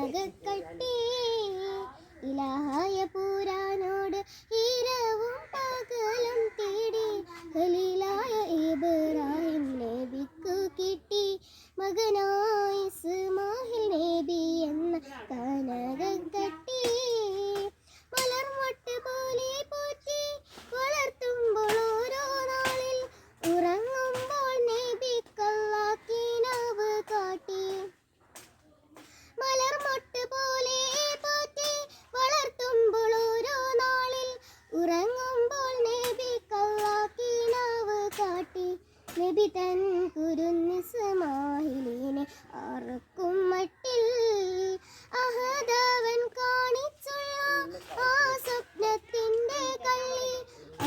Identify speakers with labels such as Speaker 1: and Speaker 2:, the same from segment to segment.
Speaker 1: കനകക്കട്ടി ഇലാഹായ പുരാനോട് ഇരവും പകലും തേടി ഖലീലായ ഇബ്രാഹിം നബിക്കു കിട്ടി മകനായ ഇസ്മായിൽ നബി എന്ന കനകക്കട്ടി മലർമൊട്ട് പോലെ പോറ്റി വളർത്തുമ്പോൾ ഓരോ നാളിൽ ഉറങ്ങുമ്പോൾ നബിക്കല്ലാഹ് കിനാവ് കാട്ടി മലർമൊട്ട് പോലെ പോറ്റി വളർത്തുമ്പോൾ ഓരോ നാളിൽ ഉറങ്ങുമ്പോൾ നബിക്കല്ലാഹ് കിനാവ് കാട്ടി നബി തൻ കുരുന്നിസ്മായിലിനെ അറക്കും മട്ടിൽ അഹദവൻ കാണിച്ചുള്ള ആ സ്വപ്നത്തിന്റെ കള്ളി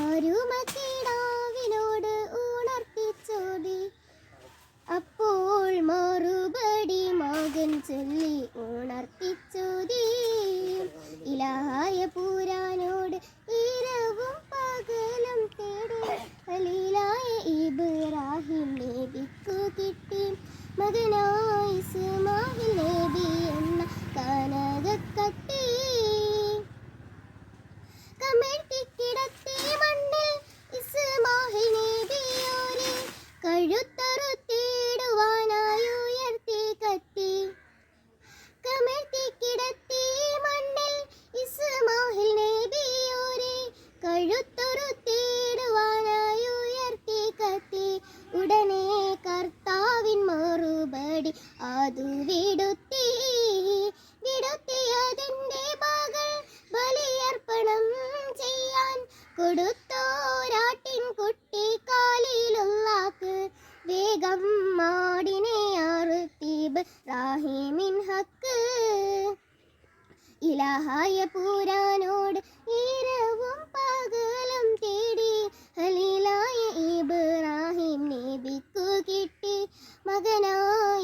Speaker 1: അരുമക്കിടാവിനോട് ഉണർത്തിച്ചോടി അപ്പോൾ മറുപടി മകൻ ചൊല്ലി ഉണർത്തിച്ചോടി ഇലാഹായ പുരാനോട് ഇരവും പകലും തേടി ഖലീലായ ഇബ്രാഹിം നബിക്കു കിട്ടി മകനായ ഇസ്മായിൽ നബി എന്ന കനകക്കട്ടി കമിഴ്ത്തിക്കിടത്തി മണ്ണിൽ ഇസ്മായിൽ നബിയോരെ കഴുത്തറുത്തിടുവാനായി ഉയർത്തി കത്തി കമിഴ്ത്തിക്കിടത്തി മണ്ണിൽ ഇസ്മായിൽ നബിയോരെ കഴുത്തറുത്തിടുവാനായി ഉയർത്തി കത്തി ഉടനെ കർത്താവിൻ മറുപടി അതു വിടുത്തിയതിൻ്റെ മകൾ ബലിയർപ്പണം ചെയ്യാൻ കൊടുത്തോരാട്ടിൻ കുട്ടി കാലിലുള്ളാക്ക് വേഗം മാടിനെ അറുത്തീബ് റാഹിമിൻ ഹക്ക് ഇലാഹായ പുരാനോട് ഇരവും പകലും തേടി ഖലീലായ ഇബ്രാഹിം നബിക്കു കിട്ടി മകനായ